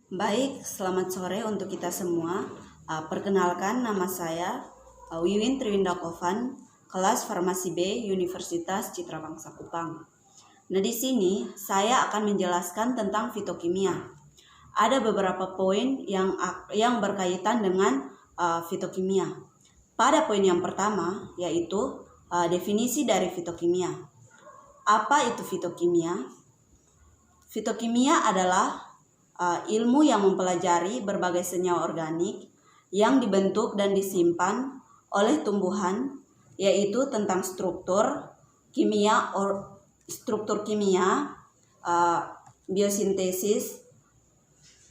Baik, selamat sore untuk kita semua. Perkenalkan, nama saya Wiwin Triwindakovan, kelas Farmasi B, Universitas Citra Bangsa Kupang. Nah, di sini saya akan menjelaskan tentang fitokimia. Ada beberapa poin yang berkaitan dengan fitokimia. Pada poin yang pertama, yaitu definisi dari fitokimia. Apa itu fitokimia? Fitokimia adalah ilmu yang mempelajari berbagai senyawa organik yang dibentuk dan disimpan oleh tumbuhan, yaitu tentang struktur kimia, biosintesis,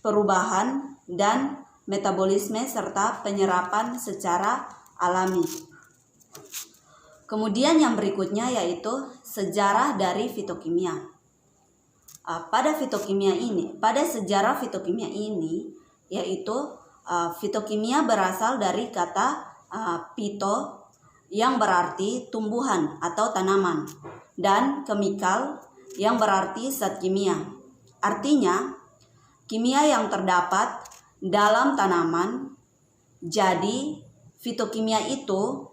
perubahan, dan metabolisme serta penyerapan secara alami. Kemudian yang berikutnya yaitu sejarah dari fitokimia. Pada sejarah fitokimia ini, yaitu fitokimia berasal dari kata pito yang berarti tumbuhan atau tanaman, dan kemikal yang berarti zat kimia. Artinya, kimia yang terdapat dalam tanaman. Jadi, fitokimia itu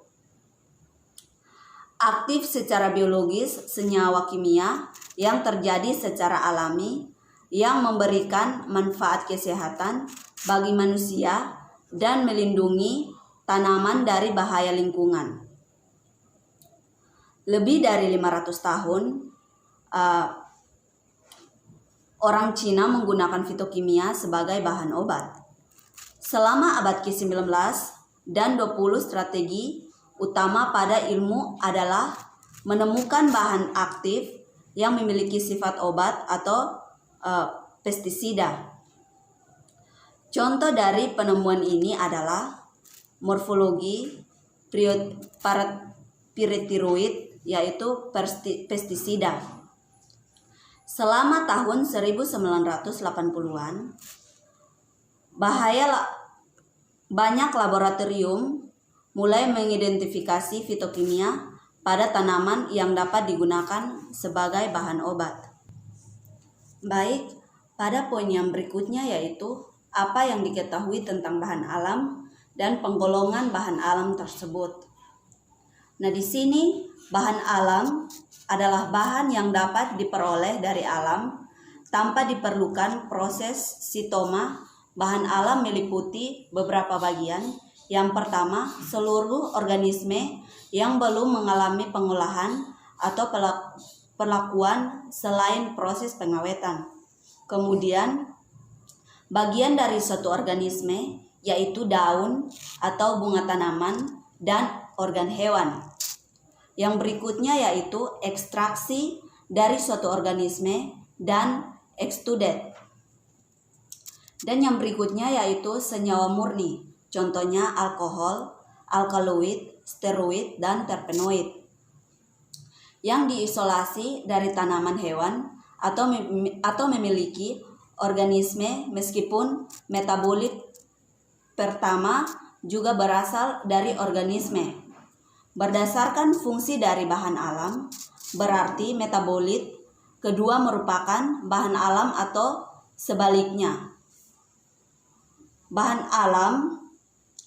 aktif secara biologis senyawa kimia yang terjadi secara alami yang memberikan manfaat kesehatan bagi manusia dan melindungi tanaman dari bahaya lingkungan. Lebih dari 500 tahun orang Cina menggunakan fitokimia sebagai bahan obat. Selama abad ke-19 dan 20, strategi utama pada ilmu adalah menemukan bahan aktif yang memiliki sifat obat atau pestisida. Contoh dari penemuan ini adalah morfologi piretiroid, yaitu pestisida. Selama tahun 1980-an, banyak laboratorium mulai mengidentifikasi fitokimia pada tanaman yang dapat digunakan sebagai bahan obat. Baik, pada poin yang berikutnya yaitu apa yang diketahui tentang bahan alam dan penggolongan bahan alam tersebut. Nah, di sini bahan alam adalah bahan yang dapat diperoleh dari alam tanpa diperlukan proses sitoma. Bahan alam meliputi beberapa bagian. Yang pertama, seluruh organisme yang belum mengalami pengolahan atau perlakuan selain proses pengawetan. Kemudian, bagian dari suatu organisme yaitu daun atau bunga tanaman dan organ hewan. Yang berikutnya yaitu ekstraksi dari suatu organisme dan ekstruded. Dan yang berikutnya yaitu senyawa murni. Contohnya alkohol, alkaloid, steroid, dan terpenoid yang diisolasi dari tanaman hewan atau memiliki organisme meskipun metabolit pertama juga berasal dari organisme. Berdasarkan fungsi dari bahan alam, berarti metabolit kedua merupakan bahan alam atau sebaliknya. Bahan alam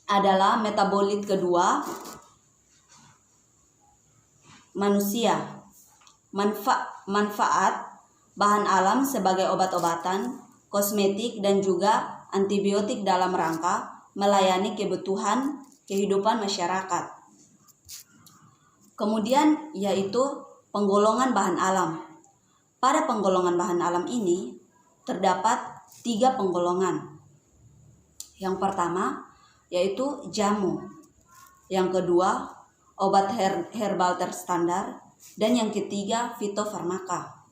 adalah metabolit kedua manusia. Manfaat bahan alam sebagai obat-obatan, kosmetik, dan juga antibiotik dalam rangka melayani kebutuhan kehidupan masyarakat. Kemudian yaitu penggolongan bahan alam. Pada penggolongan bahan alam ini terdapat 3 penggolongan. Yang pertama yaitu jamu, yang kedua obat herbal terstandar, dan yang ketiga fitofarmaka.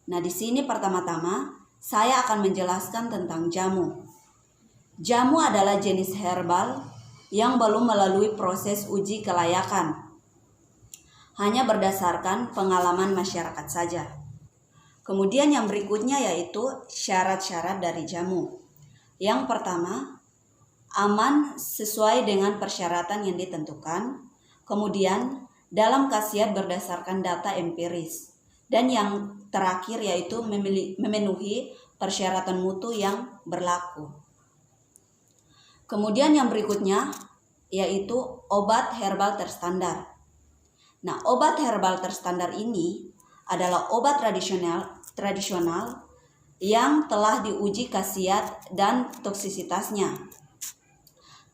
Nah, di sini pertama-tama saya akan menjelaskan tentang jamu. Jamu adalah jenis herbal yang belum melalui proses uji kelayakan, hanya berdasarkan pengalaman masyarakat saja. Kemudian yang berikutnya yaitu syarat-syarat dari jamu. Yang pertama, aman sesuai dengan persyaratan yang ditentukan. Kemudian dalam khasiat berdasarkan data empiris. Dan yang terakhir yaitu memenuhi persyaratan mutu yang berlaku. Kemudian yang berikutnya yaitu obat herbal terstandar. Nah, obat herbal terstandar ini adalah obat tradisional yang telah diuji khasiat dan toksisitasnya.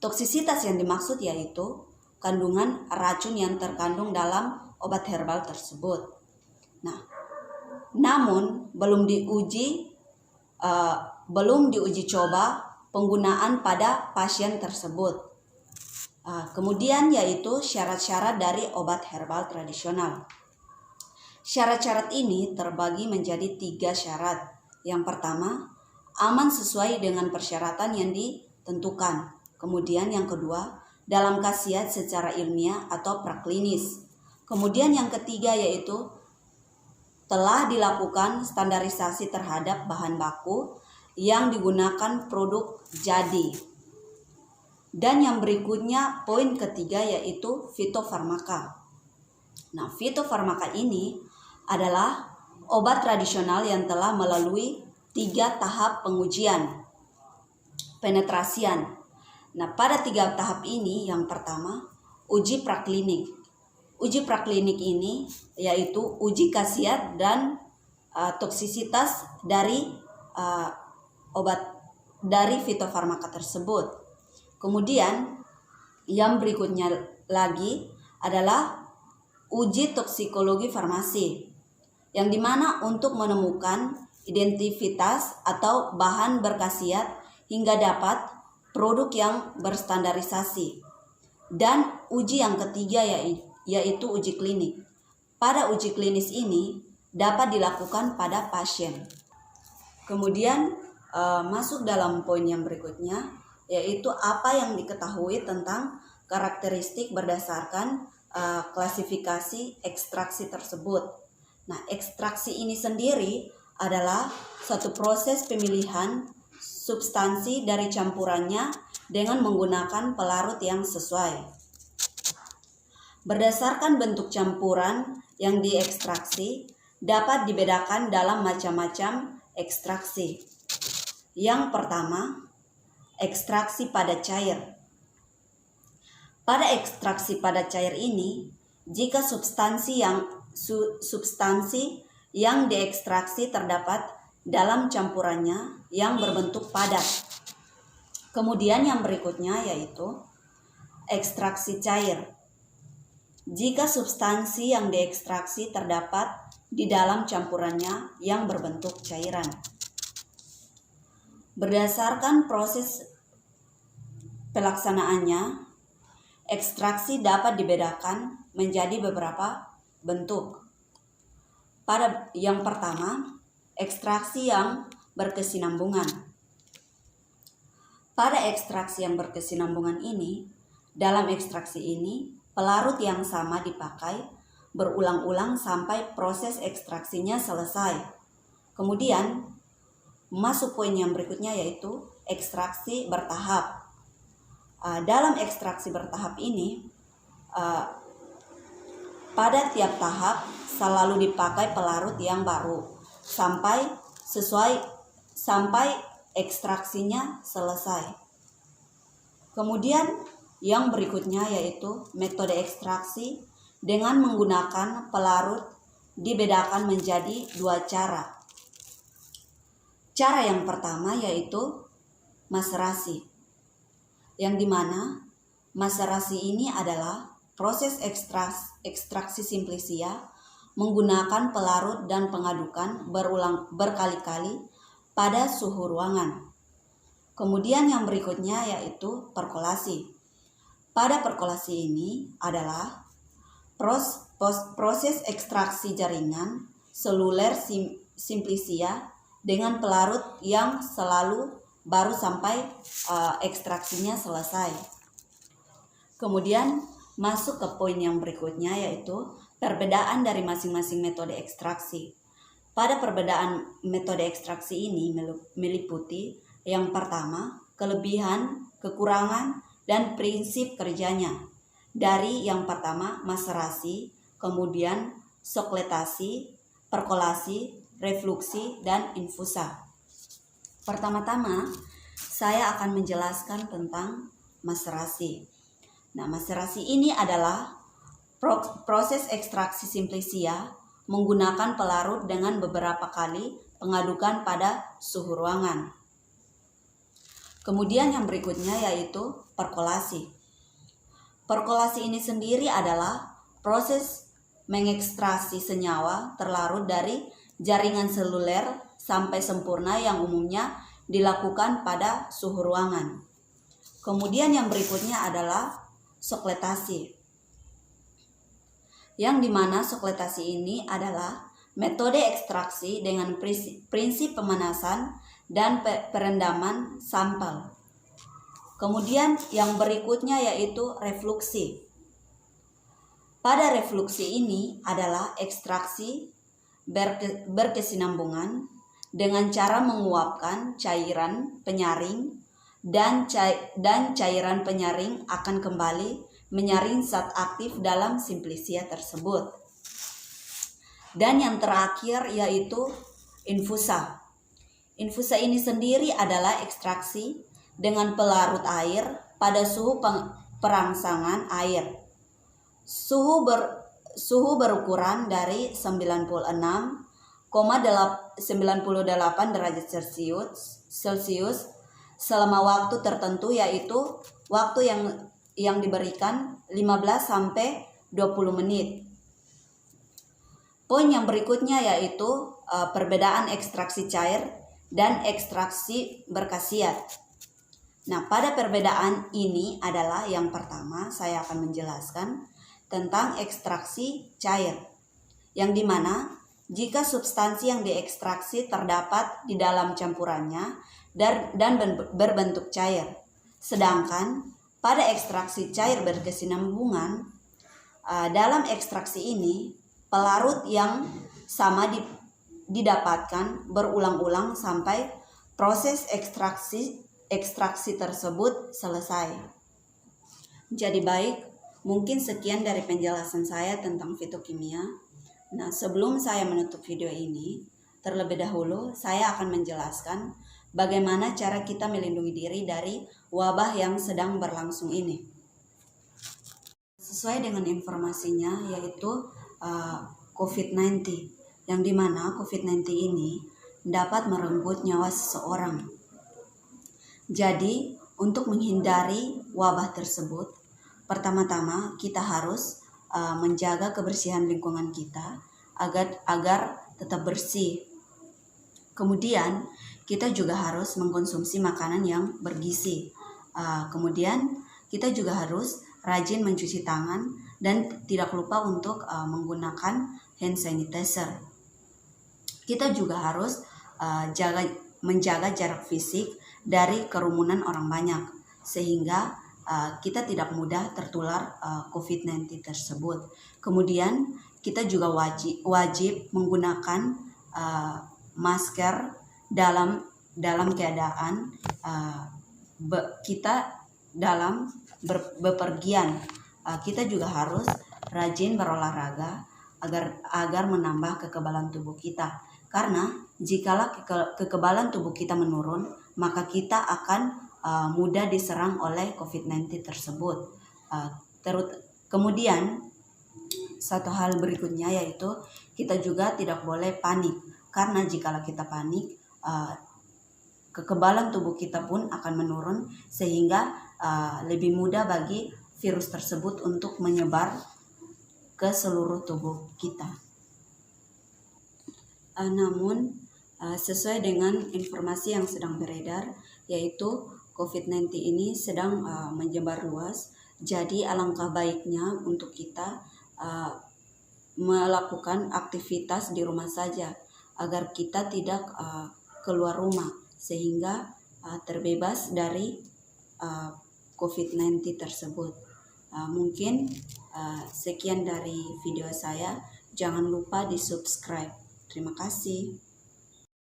Toksisitas yang dimaksud yaitu kandungan racun yang terkandung dalam obat herbal tersebut. Nah, namun belum diuji coba penggunaan pada pasien tersebut. Kemudian yaitu syarat-syarat dari obat herbal tradisional. Syarat-syarat ini terbagi menjadi 3 syarat. Yang pertama, aman sesuai dengan persyaratan yang ditentukan. Kemudian yang kedua, dalam khasiat secara ilmiah atau praklinis. Kemudian yang ketiga yaitu telah dilakukan standarisasi terhadap bahan baku yang digunakan produk jadi. Dan yang berikutnya poin ketiga yaitu fitofarmaka. Nah, fitofarmaka ini adalah obat tradisional yang telah melalui 3 tahap pengujian penetrasian. Nah, pada 3 tahap ini yang pertama uji praklinik. Uji praklinik ini yaitu uji khasiat dan toksisitas dari obat dari fitofarmaka tersebut. Kemudian yang berikutnya lagi adalah uji toksikologi farmasi, yang dimana untuk menemukan identitas atau bahan berkhasiat hingga dapat produk yang berstandarisasi. Dan uji yang ketiga yaitu uji klinik. Pada uji klinis ini dapat dilakukan pada pasien. Kemudian masuk dalam poin yang berikutnya, yaitu apa yang diketahui tentang karakteristik berdasarkan klasifikasi ekstraksi tersebut. Nah, ekstraksi ini sendiri adalah suatu proses pemilihan substansi dari campurannya dengan menggunakan pelarut yang sesuai. Berdasarkan bentuk campuran yang diekstraksi dapat dibedakan dalam macam-macam ekstraksi. Yang pertama, ekstraksi pada cair. Pada ekstraksi pada cair ini, jika substansi yang diekstraksi terdapat dalam campurannya yang berbentuk padat. Kemudian yang berikutnya yaitu ekstraksi cair. Jika substansi yang diekstraksi terdapat di dalam campurannya yang berbentuk cairan. Berdasarkan proses pelaksanaannya, ekstraksi dapat dibedakan menjadi beberapa bentuk. Pada yang pertama, ekstraksi yang berkesinambungan. Pada ekstraksi yang berkesinambungan ini, dalam ekstraksi ini, pelarut yang sama dipakai berulang-ulang sampai proses ekstraksinya selesai. Kemudian, masuk poin yang berikutnya yaitu ekstraksi bertahap. Dalam ekstraksi bertahap ini, pada tiap tahap selalu dipakai pelarut yang baru sampai ekstraksinya selesai. Kemudian yang berikutnya yaitu metode ekstraksi dengan menggunakan pelarut dibedakan menjadi 2 cara. Cara yang pertama yaitu maserasi, yang dimana maserasi ini adalah proses ekstraksi simplisia menggunakan pelarut dan pengadukan berkali-kali pada suhu ruangan. Kemudian yang berikutnya yaitu perkolasi. Pada perkolasi ini adalah proses ekstraksi jaringan seluler simplisia dengan pelarut yang selalu baru sampai ekstraksinya selesai. Kemudian masuk ke poin yang berikutnya yaitu perbedaan dari masing-masing metode ekstraksi. Pada perbedaan metode ekstraksi ini meliputi yang pertama, kelebihan, kekurangan, dan prinsip kerjanya. Dari yang pertama, maserasi, kemudian sokletasi, perkolasi, refluksi, dan infusa. Pertama-tama, saya akan menjelaskan tentang maserasi. Nah, maserasi ini adalah proses ekstraksi simplicia menggunakan pelarut dengan beberapa kali pengadukan pada suhu ruangan. Kemudian yang berikutnya yaitu perkolasi. Perkolasi ini sendiri adalah proses mengekstraksi senyawa terlarut dari jaringan seluler sampai sempurna yang umumnya dilakukan pada suhu ruangan. Kemudian yang berikutnya adalah sokletasi. Yang dimana sokletasi ini adalah metode ekstraksi dengan prinsip pemanasan dan perendaman sampel. Kemudian yang berikutnya yaitu refluksi. Pada refluksi ini adalah ekstraksi berkesinambungan dengan cara menguapkan cairan penyaring dan cairan penyaring akan kembali menyaring zat aktif dalam simplicia tersebut. Dan yang terakhir yaitu infusa. Infusa ini sendiri adalah ekstraksi dengan pelarut air pada suhu perangsangan air. Suhu berukuran dari 96,98 derajat Celcius selama waktu tertentu, yaitu waktu yang diberikan 15 sampai 20 menit. Poin yang berikutnya yaitu perbedaan ekstraksi cair dan ekstraksi berkhasiat. Nah, pada perbedaan ini adalah yang pertama saya akan menjelaskan tentang ekstraksi cair, yang dimana jika substansi yang diekstraksi terdapat di dalam campurannya dan berbentuk cair. Sedangkan pada ekstraksi cair berkesinambungan, dalam ekstraksi ini pelarut yang sama didapatkan berulang-ulang sampai proses ekstraksi tersebut selesai. Jadi baik, mungkin sekian dari penjelasan saya tentang fitokimia. Nah, sebelum saya menutup video ini, terlebih dahulu saya akan menjelaskan bagaimana cara kita melindungi diri dari wabah yang sedang berlangsung ini. Sesuai dengan informasinya yaitu COVID-19, yang dimana COVID-19 ini dapat merenggut nyawa seseorang. Jadi, untuk menghindari wabah tersebut, pertama-tama kita harus menjaga kebersihan lingkungan kita agar tetap bersih. Kemudian, kita juga harus mengkonsumsi makanan yang bergizi. Kemudian, kita juga harus rajin mencuci tangan dan tidak lupa untuk menggunakan hand sanitizer. Kita juga harus menjaga jarak fisik dari kerumunan orang banyak sehingga kita tidak mudah tertular COVID-19 tersebut. Kemudian kita juga wajib menggunakan masker dalam keadaan kita dalam bepergian. Kita juga harus rajin berolahraga agar menambah kekebalan tubuh kita. Karena jikalau kekebalan tubuh kita menurun, maka kita akan mudah diserang oleh COVID-19 tersebut. Kemudian satu hal berikutnya yaitu kita juga tidak boleh panik. Karena jikalau kita panik, kekebalan tubuh kita pun akan menurun sehingga lebih mudah bagi virus tersebut untuk menyebar ke seluruh tubuh kita. Namun sesuai dengan informasi yang sedang beredar, yaitu COVID-19 ini sedang menyebar luas. Jadi alangkah baiknya untuk kita melakukan aktivitas di rumah saja agar kita tidak keluar rumah sehingga terbebas dari COVID-19 tersebut. Mungkin sekian dari video saya. Jangan lupa di subscribe. Terima kasih.